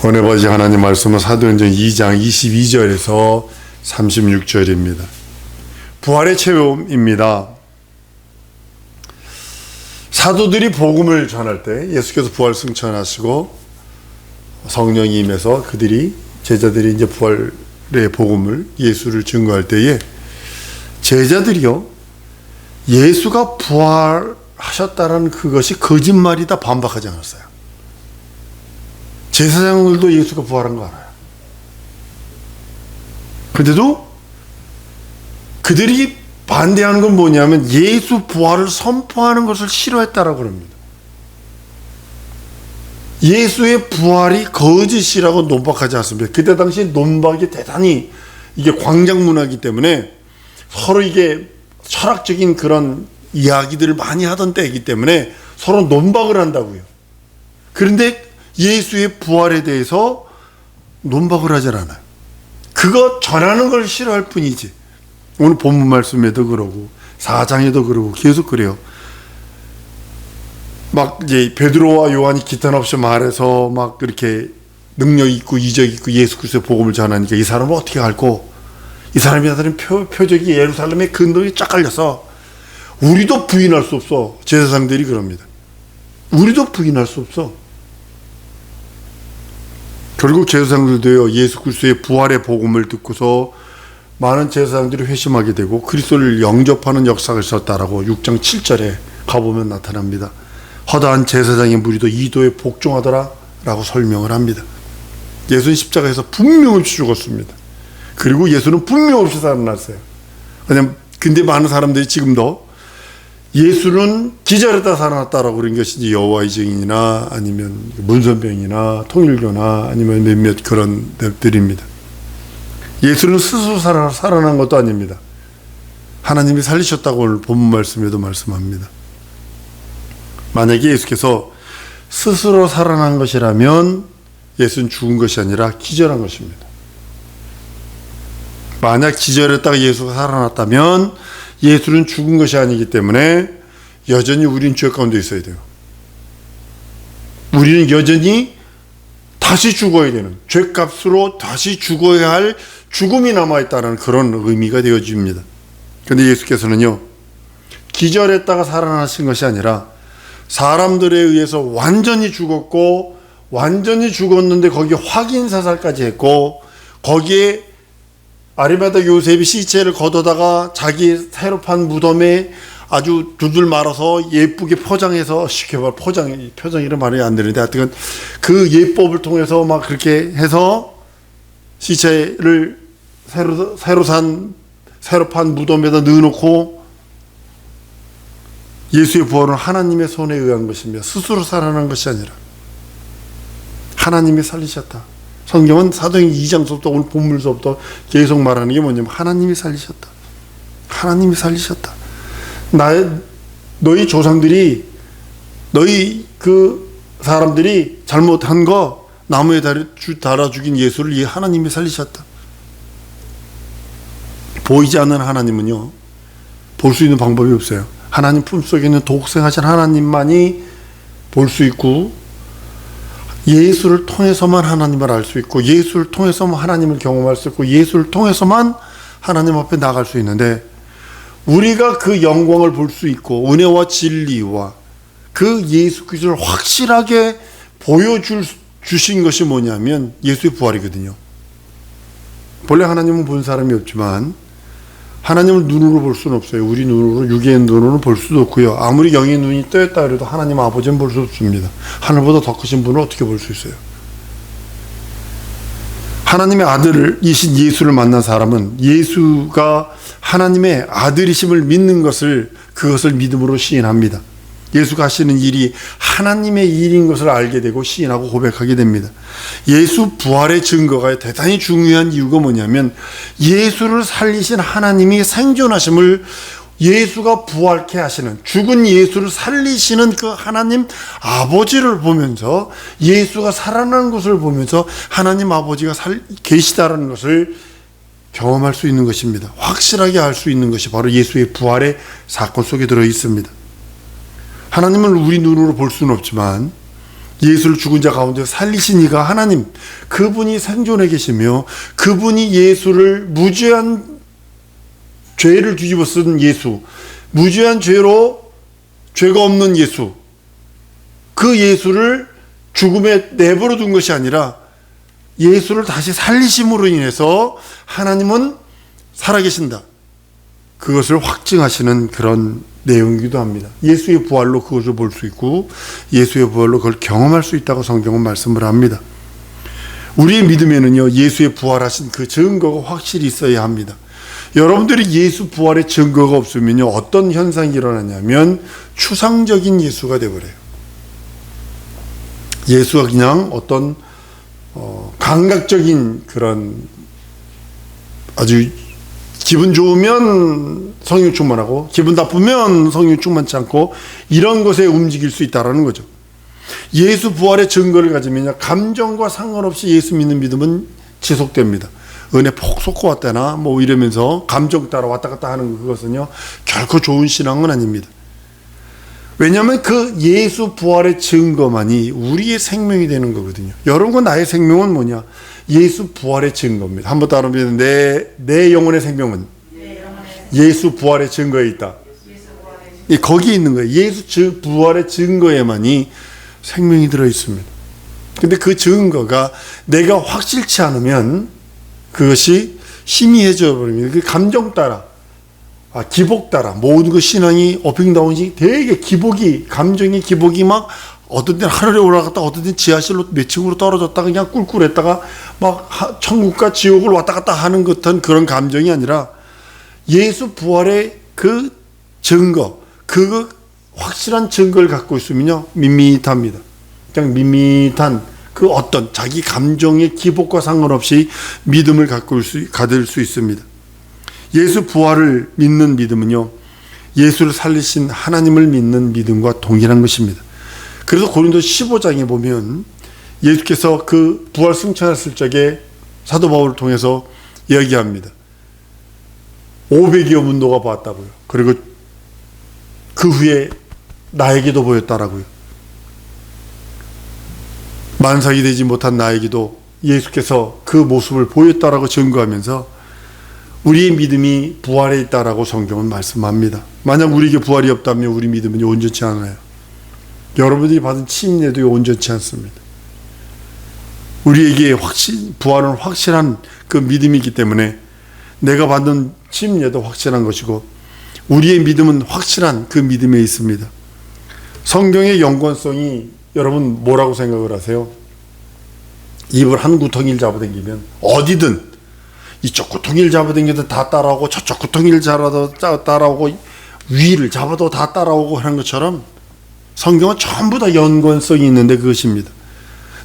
오늘 아버지 하나님 말씀은 사도행전 2장 22절에서 36절입니다. 부활의 체험입니다. 사도들이 복음을 전할 때 예수께서 부활 승천하시고 성령이 임해서 제자들이 이제 부활의 복음을 예수를 증거할 때에 제자들이요 예수가 부활하셨다는 그것이 거짓말이다 반박하지 않았어요. 제사장들도 예수가 부활한 거 알아요. 그런데도 그들이 반대하는 건 뭐냐면 예수 부활을 선포하는 것을 싫어했다라고 합니다. 예수의 부활이 거짓이라고 논박하지 않습니다. 그때 당시 논박이 대단히 이게 광장 문화이기 때문에 서로 이게 철학적인 그런 이야기들을 많이 하던 때이기 때문에 서로 논박을 한다고요. 그런데 예수의 부활에 대해서 논박을 하지 않아요. 그거 전하는 걸 싫어할 뿐이지. 오늘 본문 말씀에도 그러고 4장에도 그러고 계속 그래요. 막 이제 베드로와 요한이 기탄 없이 말해서 막 그렇게 능력 있고 이적 있고 예수 그리스도의 복음을 전하니까 이 사람은 어떻게 알고 이 사람이 하는 표적이 예루살렘의 근동이 쫙 깔려서 우리도 부인할 수 없어. 제사장들이 그럽니다. 우리도 부인할 수 없어. 결국 제사장들도요 예수 그리스도의 부활의 복음을 듣고서 많은 제사장들이 회심하게 되고 그리스도를 영접하는 역사가 있었다라고 6장 7절에 가보면 나타납니다. 허다한 제사장의 무리도 이도에 복종하더라 라고 설명을 합니다. 예수는 십자가에서 분명없이 죽었습니다. 그리고 예수는 분명없이 살아났어요. 근데 많은 사람들이 지금도 예수는 기절했다 살아났다라고 그런 것이 여호와의 증인이나 아니면 문선병이나 통일교나 아니면 몇몇 그런 랩들입니다. 예수는 스스로 살아난 것도 아닙니다. 하나님이 살리셨다고 오늘 본문 말씀에도 말씀합니다. 만약에 예수께서 스스로 살아난 것이라면 예수는 죽은 것이 아니라 기절한 것입니다. 만약 기절했다가 예수가 살아났다면 예수는 죽은 것이 아니기 때문에 여전히 우리는 죄 가운데 있어야 돼요. 우리는 여전히 다시 죽어야 되는, 죄값으로 다시 죽어야 할 죽음이 남아있다는 그런 의미가 되어집니다. 그런데 예수께서는요 기절했다가 살아나신 것이 아니라 사람들에 의해서 완전히 죽었고 완전히 죽었는데 거기에 확인사살까지 했고 거기에 아리마다 요셉이 시체를 걷어다가 자기 새로 판 무덤에 아주 둘둘 말아서 예쁘게 포장해서 시켜봐 표정이란 말이 안 되는데 하여튼 그 예법을 통해서 막 그렇게 해서 시체를 새로 판 무덤에다 넣어놓고 예수의 부활은 하나님의 손에 의한 것이며 스스로 살아난 것이 아니라 하나님이 살리셨다. 성경은 사도행전 2장서부터 오늘 본문서부터 계속 말하는 게 뭐냐면 하나님이 살리셨다. 하나님이 살리셨다. 너희 조상들이 너희 그 사람들이 잘못한 거 나무에 달아 죽인 예수를 하나님이 살리셨다. 보이지 않는 하나님은요 볼 수 있는 방법이 없어요. 하나님 품속에 있는 독생하신 하나님만이 볼 수 있고 예수를 통해서만 하나님을 알 수 있고 예수를 통해서만 하나님을 경험할 수 있고 예수를 통해서만 하나님 앞에 나갈 수 있는데 우리가 그 영광을 볼 수 있고 은혜와 진리와 그 예수 그리스도를 확실하게 보여주신 것이 뭐냐면 예수의 부활이거든요. 본래 하나님은 본 사람이 없지만 하나님을 눈으로 볼 수는 없어요. 우리 눈으로 육의 눈으로는 볼 수도 없고요. 아무리 영의 눈이 떠있다 해도 하나님 아버지는 볼 수 없습니다. 하늘보다 더 크신 분을 어떻게 볼 수 있어요? 하나님의 아들이신 예수를 만난 사람은 예수가 하나님의 아들이심을 믿는 그것을 믿음으로 시인합니다. 예수가 하시는 일이 하나님의 일인 것을 알게 되고 시인하고 고백하게 됩니다. 예수 부활의 증거가 대단히 중요한 이유가 뭐냐면 예수를 살리신 하나님이 생존하심을 예수가 부활케 하시는 죽은 예수를 살리시는 그 하나님 아버지를 보면서 예수가 살아난 것을 보면서 하나님 아버지가 계시다라는 것을 경험할 수 있는 것입니다. 확실하게 알 수 있는 것이 바로 예수의 부활의 사건 속에 들어 있습니다. 하나님을 우리 눈으로 볼 수는 없지만 예수를 죽은 자 가운데 살리신 이가 하나님, 그분이 생존해 계시며 그분이 예수를 무죄한 죄를 뒤집어 쓴 예수, 무죄한 죄로 죄가 없는 예수, 그 예수를 죽음에 내버려 둔 것이 아니라 예수를 다시 살리심으로 인해서 하나님은 살아계신다, 그것을 확증하시는 그런 내용이기도 합니다. 예수의 부활로 그것을 볼 수 있고 예수의 부활로 그걸 경험할 수 있다고 성경은 말씀을 합니다. 우리의 믿음에는요, 예수의 부활하신 그 증거가 확실히 있어야 합니다. 여러분들이 예수 부활의 증거가 없으면요, 어떤 현상이 일어나냐면 추상적인 예수가 되어버려요. 예수가 그냥 어떤 감각적인 그런, 아주 기분 좋으면 성령 충만하고 기분 나쁘면 성령 충만치 않고 이런 것에 움직일 수 있다는 거죠. 예수 부활의 증거를 가지면 감정과 상관없이 예수 믿는 믿음은 지속됩니다. 은혜 폭 쏟고 왔다나 뭐 이러면서 감정 따라 왔다 갔다 하는 그것은요, 결코 좋은 신앙은 아닙니다. 왜냐하면 그 예수 부활의 증거만이 우리의 생명이 되는 거거든요. 여러분과 나의 생명은 뭐냐? 예수 부활의 증거입니다. 한번 따라하면 내 영혼의 생명은 예수 부활의 증거에 있다. 거기에 있는 거예요. 예수 부활의 증거에만이 생명이 들어 있습니다. 근데 그 증거가 내가 확실치 않으면 그것이 희미해져 버립니다. 그 감정 따라, 기복 따라 모든 그 신앙이 업행다운이 되게 기복이, 감정의 기복이 막 어떤 때는 하늘에 올라갔다 어떤 때는 지하실로 몇 층으로 떨어졌다가 그냥 꿀꿀했다가 막 천국과 지옥을 왔다 갔다 하는 듯한 그런 감정이 아니라 예수 부활의 그 증거, 그 확실한 증거를 갖고 있으면요, 밋밋합니다. 그냥 밋밋한 그 어떤 자기 감정의 기복과 상관없이 믿음을 가질 수 있습니다. 예수 부활을 믿는 믿음은요, 예수를 살리신 하나님을 믿는 믿음과 동일한 것입니다. 그래서 고린도 15장에 보면 예수께서 그 부활 승천했을 적에 사도 바울을 통해서 이야기합니다. 500여 문도가 보았다고요. 그리고 그 후에 나에게도 보였다라고요. 만삭이 되지 못한 나에게도 예수께서 그 모습을 보였다라고 증거하면서 우리의 믿음이 부활에 있다라고 성경은 말씀합니다. 만약 우리에게 부활이 없다면 우리 믿음은 온전치 않아요. 여러분들이 받은 침례도 온전치 않습니다. 우리에게 부활은 확실한 그 믿음이기 때문에 내가 받는 침례도 확실한 것이고 우리의 믿음은 확실한 그 믿음에 있습니다. 성경의 영권성이 여러분 뭐라고 생각을 하세요? 입을 한 구덩이를 잡아당기면 어디든 이쪽 구덩이를 잡아당겨도 다 따라오고 저쪽 구덩이를 잡아도 따라오고 위를 잡아도 다 따라오고 하는 것처럼 성경은 전부 다 연관성이 있는데 그것입니다.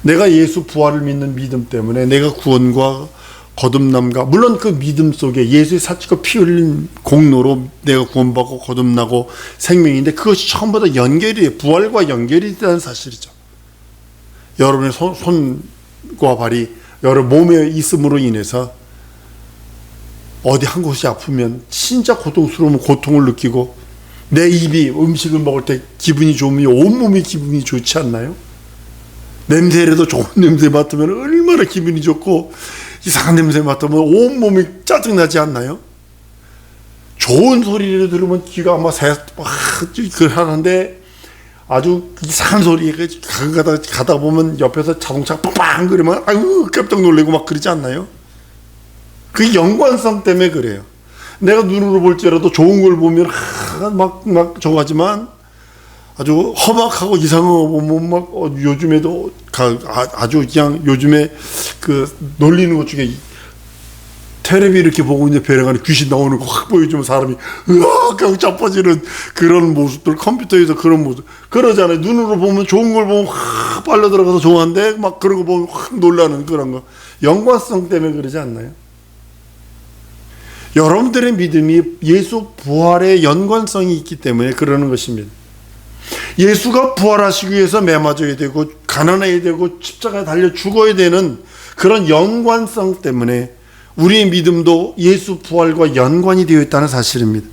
내가 예수 부활을 믿는 믿음 때문에 내가 구원과 거듭남과 물론 그 믿음 속에 예수의 사치고 피 흘린 공로로 내가 구원받고 거듭나고 생명인데 그것이 전부 다 연결이 부활과 연결이 되는 사실이죠. 여러분의 손과 발이 여러분 몸에 있음으로 인해서 어디 한 곳이 아프면 진짜 고통스러우면 고통을 느끼고 내 입이 음식을 먹을 때 기분이 좋으면 온몸이 기분이 좋지 않나요? 냄새라도 좋은 냄새 맡으면 얼마나 기분이 좋고 이상한 냄새 맡으면 온몸이 짜증나지 않나요? 좋은 소리를 들으면 귀가 막 하는데 아주 이상한 소리에 가다 보면 옆에서 자동차 빵빵 그러면 아유 깜짝 놀래고 막 그러지 않나요? 그 연관성 때문에 그래요. 내가 눈으로 볼지라도 좋은 걸 보면 막 저거 하지만 아주 험악하고 이상한 거 보면 막 요즘에도 아주 그냥 요즘에 그 놀리는 것 중에 텔레비 이렇게 보고 이제 벼랑 안에 귀신 나오는 거 확 보여주면 사람이 으악 하고 자빠지는 그런 모습들 컴퓨터에서 그런 모습 그러잖아요. 눈으로 보면 좋은 걸 보면 확 빨려 들어가서 좋아한데 막 그런 거 보면 확 놀라는 그런 거 연관성 때문에 그러지 않나요? 여러분들의 믿음이 예수 부활의 연관성이 있기 때문에 그러는 것입니다. 예수가 부활하시기 위해서 매맞아야 되고 가난해야 되고 십자가에 달려 죽어야 되는 그런 연관성 때문에 우리의 믿음도 예수 부활과 연관이 되어 있다는 사실입니다.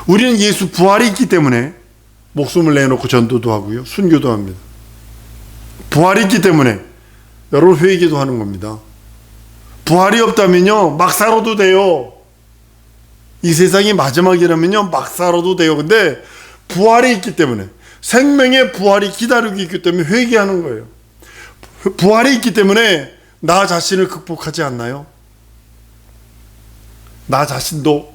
우리는 예수 부활이 있기 때문에 목숨을 내놓고 전도도 하고요, 순교도 합니다. 부활이 있기 때문에 여러분 회개도 하는 겁니다. 부활이 없다면요 막 살아도 돼요. 이 세상이 마지막이라면요 막 살아도 돼요. 근데 부활이 있기 때문에, 생명의 부활이 기다리고 있기 때문에 회개하는 거예요. 부활이 있기 때문에 나 자신을 극복하지 않나요? 나 자신도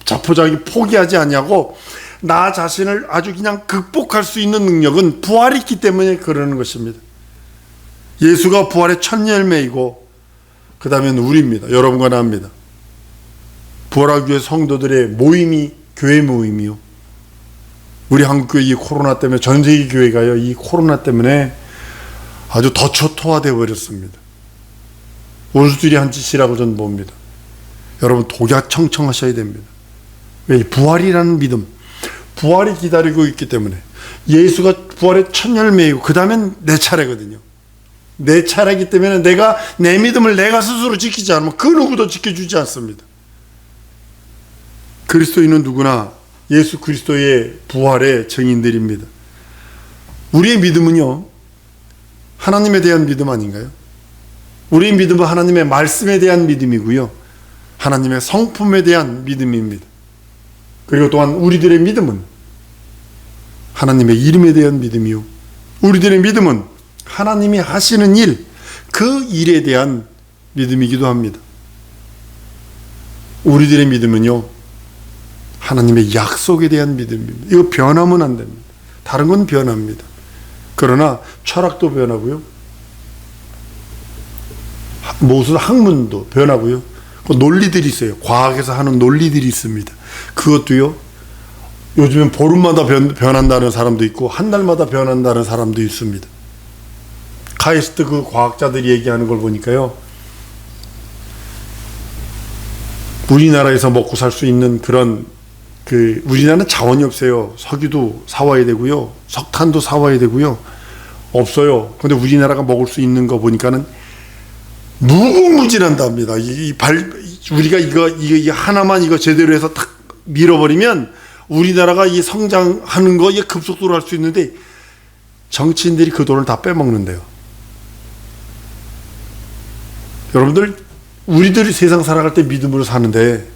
자포자기 포기하지 않냐고, 나 자신을 아주 그냥 극복할 수 있는 능력은 부활이 있기 때문에 그러는 것입니다. 예수가 부활의 첫 열매이고 그 다음에는 우리입니다. 여러분과 나입니다. 부활하교회 성도들의 모임이 교회 모임이요. 우리 한국교회 이 코로나 때문에, 전 세계 교회가요 이 코로나 때문에 아주 덧초토화되어 버렸습니다. 원수들이 한 짓이라고 저는 봅니다. 여러분 독야청청하셔야 됩니다. 왜? 부활이라는 믿음, 부활이 기다리고 있기 때문에. 예수가 부활의 첫 열매이고 그 다음엔 내 차례거든요. 내 차례이기 때문에 내가 내 믿음을 내가 스스로 지키지 않으면 그 누구도 지켜주지 않습니다. 그리스도인은 누구나 예수 그리스도의 부활의 증인들입니다. 우리의 믿음은요 하나님에 대한 믿음 아닌가요? 우리의 믿음은 하나님의 말씀에 대한 믿음이고요, 하나님의 성품에 대한 믿음입니다. 그리고 또한 우리들의 믿음은 하나님의 이름에 대한 믿음이요, 우리들의 믿음은 하나님이 하시는 일, 그 일에 대한 믿음이기도 합니다. 우리들의 믿음은요 하나님의 약속에 대한 믿음입니다. 이거 변하면 안 됩니다. 다른 건 변합니다. 그러나 철학도 변하고요, 무슨 학문도 변하고요, 논리들이 있어요. 과학에서 하는 논리들이 있습니다. 그것도요 요즘엔 보름마다 변한다는 사람도 있고 한 달마다 변한다는 사람도 있습니다. 카이스트 그 과학자들이 얘기하는 걸 보니까요, 우리나라에서 먹고 살 수 있는 그런 우리나라는 자원이 없어요. 석유도 사와야 되고요, 석탄도 사와야 되고요, 없어요. 근데 우리나라가 먹을 수 있는 거 보니까는 무궁무진한답니다. 우리가 이거 하나만 이거 제대로 해서 탁 밀어버리면 우리나라가 이 성장하는 거 급속도로 할 수 있는데 정치인들이 그 돈을 다 빼먹는데요. 여러분들, 우리들이 세상 살아갈 때 믿음으로 사는데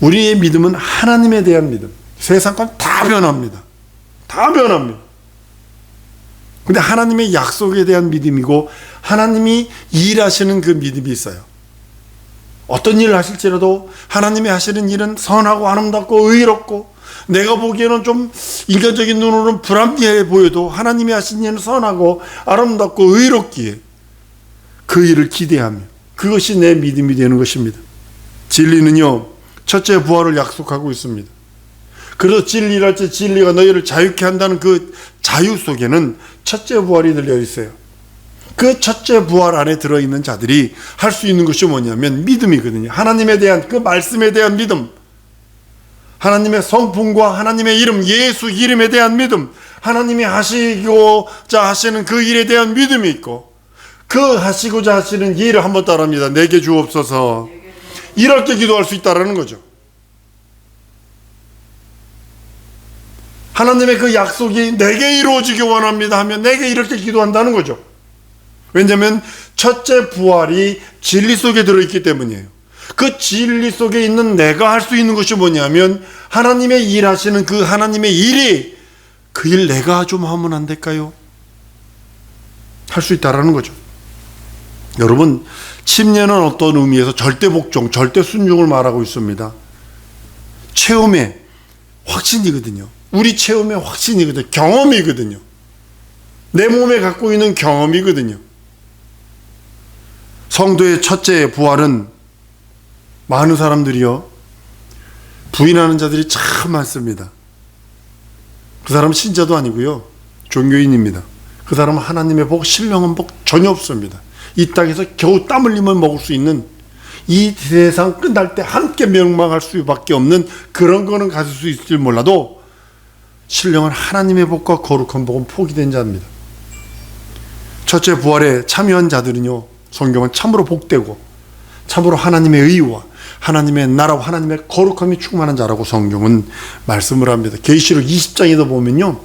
우리의 믿음은 하나님에 대한 믿음. 세상 건 다 변합니다. 다 변합니다. 근데 하나님의 약속에 대한 믿음이고 하나님이 일하시는 그 믿음이 있어요. 어떤 일을 하실지라도 하나님이 하시는 일은 선하고 아름답고 의롭고, 내가 보기에는 좀 인간적인 눈으로는 불합리해 보여도 하나님이 하신 일은 선하고 아름답고 의롭기에 그 일을 기대하며, 그것이 내 믿음이 되는 것입니다. 진리는요 첫째 부활을 약속하고 있습니다. 그래서 진리랄지 진리가 너희를 자유케 한다는 그 자유 속에는 첫째 부활이 들려 있어요. 그 첫째 부활 안에 들어있는 자들이 할 수 있는 것이 뭐냐면 믿음이거든요. 하나님에 대한 그 말씀에 대한 믿음, 하나님의 성품과 하나님의 이름, 예수 이름에 대한 믿음, 하나님이 하시고자 하시는 그 일에 대한 믿음이 있고, 그 하시고자 하시는 일을 한번 따라합니다. 내게 주옵소서. 이렇게 기도할 수 있다라는 거죠. 하나님의 그 약속이 내게 이루어지기 원합니다 하면 내게 이렇게 기도한다는 거죠. 왜냐하면 첫째 부활이 진리 속에 들어있기 때문이에요. 그 진리 속에 있는 내가 할 수 있는 것이 뭐냐면 하나님의 일하시는 그 하나님의 일이, 그 일 내가 좀 하면 안 될까요? 할 수 있다라는 거죠. 여러분, 침례는 어떤 의미에서 절대 복종, 절대 순종을 말하고 있습니다. 체험의 확신이거든요. 우리 체험의 확신이거든요. 경험이거든요. 내 몸에 갖고 있는 경험이거든요. 성도의 첫째 부활은 많은 사람들이요 부인하는 자들이 참 많습니다. 그 사람은 신자도 아니고요 종교인입니다. 그 사람은 하나님의 복, 신령한 복 전혀 없습니다. 이 땅에서 겨우 땀 흘리면 먹을 수 있는, 이 세상 끝날 때 함께 멸망할 수밖에 없는 그런 거는 가질 수 있을지 몰라도 신령한 하나님의 복과 거룩한 복은 포기된 자입니다. 첫째 부활에 참여한 자들은요 성경은 참으로 복되고 참으로 하나님의 의와 하나님의 나라와 하나님의 거룩함이 충만한 자라고 성경은 말씀을 합니다. 계시록 20장에도 보면요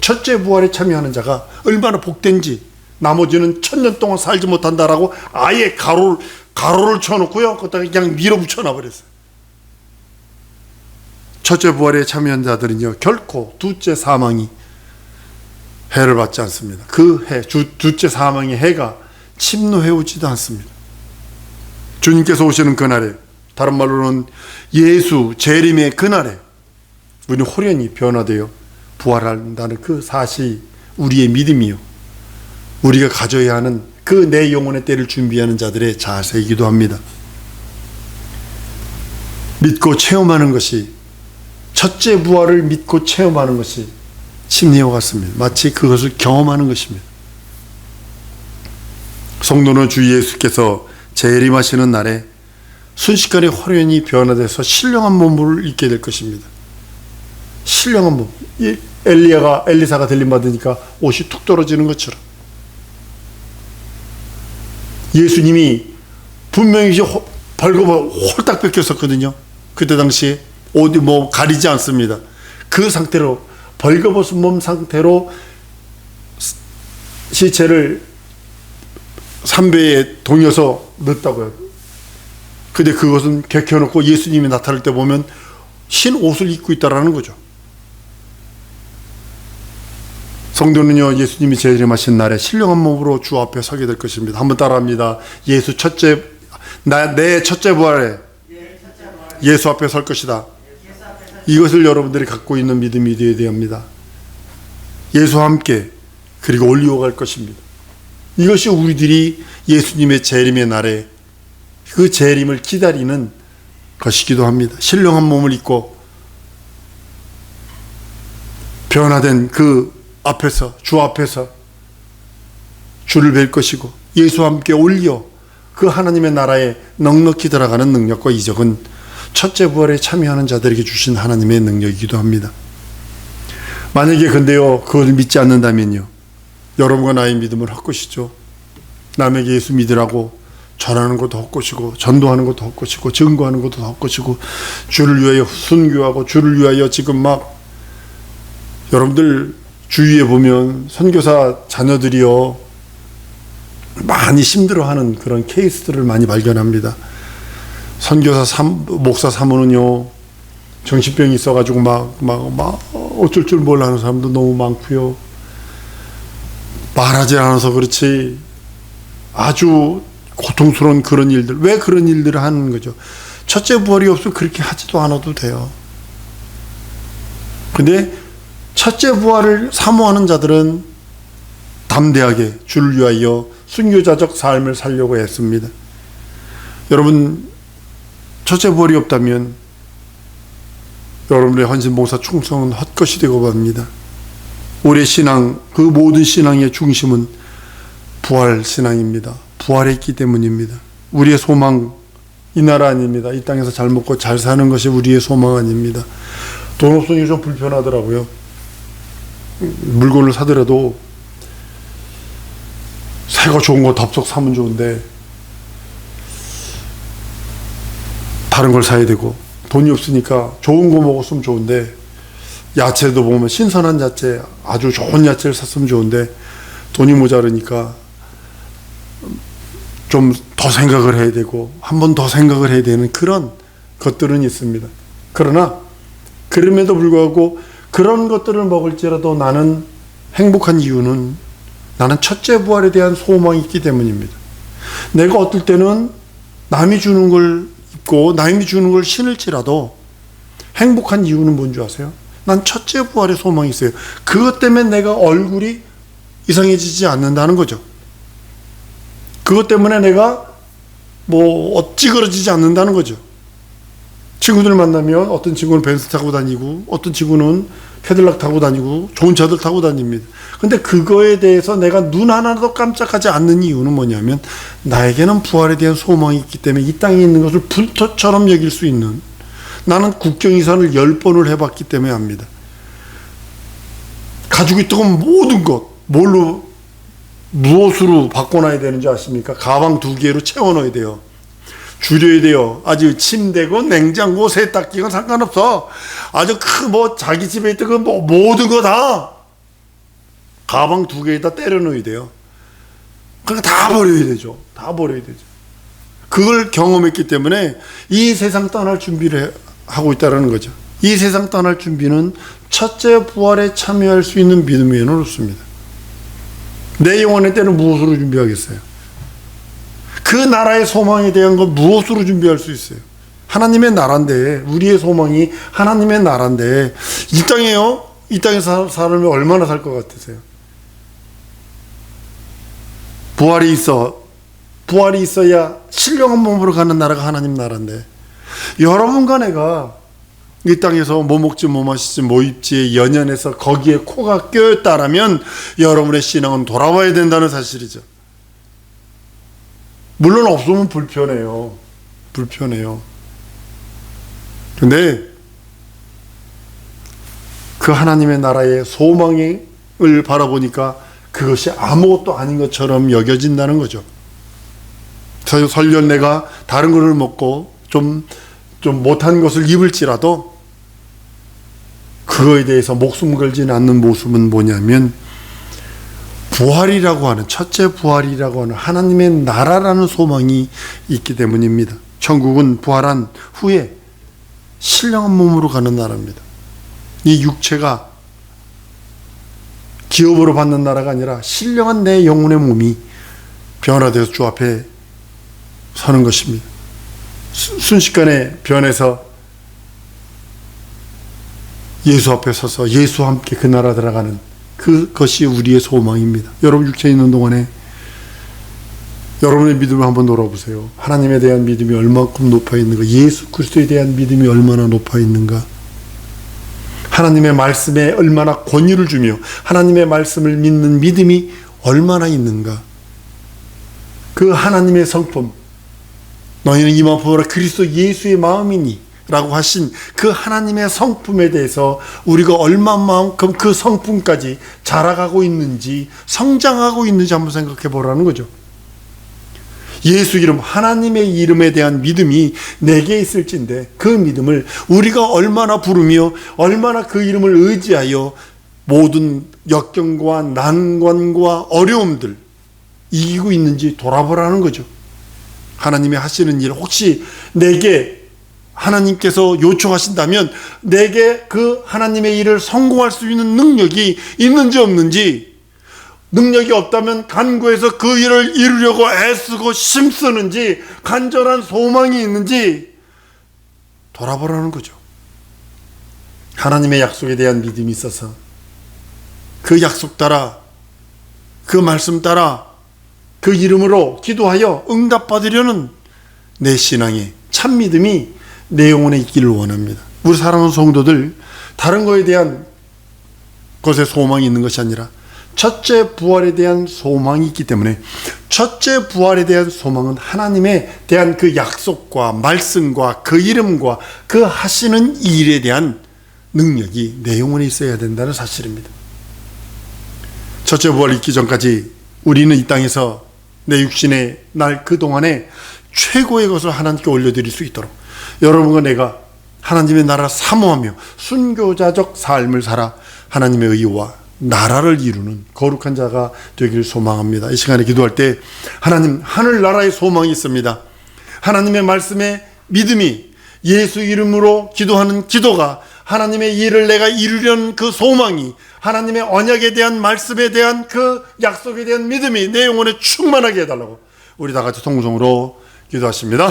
첫째 부활에 참여하는 자가 얼마나 복된지, 나머지는 1000년 동안 살지 못한다라고 아예 가로를 쳐놓고요, 거기다가 그냥 밀어붙여 놔버렸어요. 첫째 부활에 참여한 자들은요, 결코 둘째 사망이 해를 받지 않습니다. 그 해, 둘째 사망의 해가 침노해오지도 않습니다. 주님께서 오시는 그날에, 다른 말로는 예수 재림의 그날에 우리는 호련히 변화되어 부활한다는 그 사실이 우리의 믿음이요, 우리가 가져야 하는 그 내 영혼의 때를 준비하는 자들의 자세이기도 합니다. 믿고 체험하는 것이, 첫째 부활을 믿고 체험하는 것이 침례와 같습니다. 마치 그것을 경험하는 것입니다. 성도는 주 예수께서 재림하시는 날에 순식간에 호련히 변화돼서 신령한 몸을 입게 될 것입니다. 신령한 몸. 엘리사가 들림 받으니까 옷이 툭 떨어지는 것처럼 예수님이 분명히 벌거벗어 홀딱 벗겼었거든요. 그때 당시에 어디 가리지 않습니다. 그 상태로 벌거벗은 몸 상태로 시체를 삼배에 동여서 넣었다고요. 근데 그것은 개켜놓고 예수님이 나타날 때 보면 흰 옷을 입고 있다라는 거죠. 성도는요, 예수님이 재림하신 날에 신령한 몸으로 주 앞에 서게 될 것입니다. 한번 따라합니다. 내 첫째 부활에 예수 앞에 설 것이다. 이것을 여러분들이 갖고 있는 믿음이 되어야 합니다. 예수와 함께, 그리고 올리어갈 것입니다. 이것이 우리들이 예수님의 재림의 날에 그 재림을 기다리는 것이기도 합니다. 신령한 몸을 입고 변화된 그 앞에서, 주 앞에서 주를 뵐 것이고, 예수와 함께 올려 그 하나님의 나라에 넉넉히 들어가는 능력과 이적은 첫째 부활에 참여하는 자들에게 주신 하나님의 능력이기도 합니다. 만약에 근데요, 그걸 믿지 않는다면요, 여러분과 나의 믿음은 헛것이죠. 남에게 예수 믿으라고 전하는 것도 헛것이고, 전도하는 것도 헛것이고, 증거하는 것도 헛것이고, 주를 위하여 순교하고, 주를 위하여 지금 막, 여러분들 주위에 보면 선교사 자녀들이요, 많이 힘들어하는 그런 케이스들을 많이 발견합니다. 목사 사모는요, 정신병이 있어가지고 막 어쩔 줄 몰라 하는 사람도 너무 많고요. 말하지 않아서 그렇지 아주 고통스러운 그런 일들. 왜 그런 일들을 하는 거죠? 첫째 부활이 없으면 그렇게 하지도 않아도 돼요. 근데 첫째 부활을 사모하는 자들은 담대하게 주를 위하여 순교자적 삶을 살려고 했습니다. 여러분, 첫째 부활이 없다면 여러분의 헌신봉사 충성은 헛것이 되고 맙니다. 우리의 신앙, 그 모든 신앙의 중심은 부활 신앙입니다. 부활했기 때문입니다. 우리의 소망, 이 나라 아닙니다. 이 땅에서 잘 먹고 잘 사는 것이 우리의 소망 아닙니다. 돈 없으니 좀 불편하더라고요. 물건을 사더라도 새거 좋은 거 덥석 사면 좋은데 다른 걸 사야 되고, 돈이 없으니까 좋은 거 먹었으면 좋은데, 야채도 보면 신선한 야채, 아주 좋은 야채를 샀으면 좋은데 돈이 모자르니까 좀 더 생각을 해야 되고, 한 번 더 생각을 해야 되는 그런 것들은 있습니다. 그러나 그럼에도 불구하고 그런 것들을 먹을지라도 나는 행복한 이유는 나는 첫째 부활에 대한 소망이 있기 때문입니다. 내가 어떨 때는 남이 주는 걸 입고 남이 주는 걸 신을지라도 행복한 이유는 뭔지 아세요? 난 첫째 부활의 소망이 있어요. 그것 때문에 내가 얼굴이 이상해지지 않는다는 거죠. 그것 때문에 내가 찌그러지지 않는다는 거죠. 친구들 만나면 어떤 친구는 벤츠 타고 다니고, 어떤 친구는 캐딜락 타고 다니고, 좋은 차들 타고 다닙니다. 근데 그거에 대해서 내가 눈 하나도 깜짝하지 않는 이유는 뭐냐면, 나에게는 부활에 대한 소망이 있기 때문에 이 땅에 있는 것을 불토처럼 여길 수 있는, 나는 국경이산을 10번을 해봤기 때문에 합니다. 가지고 있던 모든 것, 무엇으로 바꿔놔야 되는지 아십니까? 가방 2개로 채워넣어야 돼요. 줄여야 돼요. 아주 침대고 냉장고 세탁기건 상관없어. 아주 자기 집에 있던 거 모든 거 다 가방 2개에다 때려 넣어야 돼요. 그러니까 다 버려야 되죠. 다 버려야 되죠. 그걸 경험했기 때문에 이 세상 떠날 준비를 하고 있다는 거죠. 이 세상 떠날 준비는 첫째 부활에 참여할 수 있는 믿음 외에는 없습니다. 내 영혼의 때는 무엇으로 준비하겠어요? 그 나라의 소망에 대한 건 무엇으로 준비할 수 있어요? 하나님의 나라인데, 우리의 소망이 하나님의 나라인데, 이 땅에요? 이 땅에서 살면 얼마나 살 것 같으세요? 부활이 있어야 신령한 몸으로 가는 나라가 하나님 나라인데, 여러분과 내가 이 땅에서 뭐 먹지 뭐 마시지 뭐 입지 연연해서 거기에 코가 껴있다라면 여러분의 신앙은 돌아와야 된다는 사실이죠. 물론 없으면 불편해요. 근데 그 하나님의 나라의 소망을 바라보니까 그것이 아무것도 아닌 것처럼 여겨진다는 거죠. 설령 내가 다른 것을 먹고 좀 못한 것을 입을지라도 그거에 대해서 목숨 걸지는 않는 모습은 뭐냐면 부활이라고 하는, 첫째 부활이라고 하는 하나님의 나라라는 소망이 있기 때문입니다. 천국은 부활한 후에 신령한 몸으로 가는 나라입니다. 이 육체가 기업으로 받는 나라가 아니라 신령한 내 영혼의 몸이 변화되어서 주 앞에 서는 것입니다. 순식간에 변해서 예수 앞에 서서 예수와 함께 그 나라 들어가는 그것이 우리의 소망입니다. 여러분 육체에 있는 동안에 여러분의 믿음을 한번 돌아보세요. 하나님에 대한 믿음이 얼마큼 높아 있는가? 예수 그리스도에 대한 믿음이 얼마나 높아 있는가? 하나님의 말씀에 얼마나 권위를 주며 하나님의 말씀을 믿는 믿음이 얼마나 있는가? 그 하나님의 성품, 너희는 이만 보라 그리스도 예수의 마음이니 라고 하신 그 하나님의 성품에 대해서 우리가 얼마만큼 그 성품까지 자라가고 있는지, 성장하고 있는지 한번 생각해 보라는 거죠. 예수 이름, 하나님의 이름에 대한 믿음이 내게 있을진데 그 믿음을 우리가 얼마나 부르며 얼마나 그 이름을 의지하여 모든 역경과 난관과 어려움들 이기고 있는지 돌아보라는 거죠. 하나님이 하시는 일, 혹시 내게 하나님께서 요청하신다면 내게 그 하나님의 일을 성공할 수 있는 능력이 있는지 없는지, 능력이 없다면 간구해서 그 일을 이루려고 애쓰고 힘쓰는지, 간절한 소망이 있는지 돌아보라는 거죠. 하나님의 약속에 대한 믿음이 있어서 그 약속 따라, 그 말씀 따라 그 이름으로 기도하여 응답받으려는 내 신앙의 참 믿음이 내 영혼에 있기를 원합니다. 우리 사랑하는 성도들, 다른 것에 대한 것에 소망이 있는 것이 아니라 첫째 부활에 대한 소망이 있기 때문에, 첫째 부활에 대한 소망은 하나님에 대한 그 약속과 말씀과 그 이름과 그 하시는 일에 대한 능력이 내 영혼에 있어야 된다는 사실입니다. 첫째 부활 있기 전까지 우리는 이 땅에서 내 육신의 날 그동안에 최고의 것을 하나님께 올려드릴 수 있도록 여러분과 내가 하나님의 나라를 사모하며 순교자적 삶을 살아 하나님의 의와 나라를 이루는 거룩한 자가 되기를 소망합니다. 이 시간에 기도할 때 하나님, 하늘나라의 소망이 있습니다. 하나님의 말씀에 믿음이, 예수 이름으로 기도하는 기도가, 하나님의 일을 내가 이루려는 그 소망이, 하나님의 언약에 대한 말씀에 대한 그 약속에 대한 믿음이 내 영혼에 충만하게 해달라고 우리 다 같이 통성으로 기도하십니다.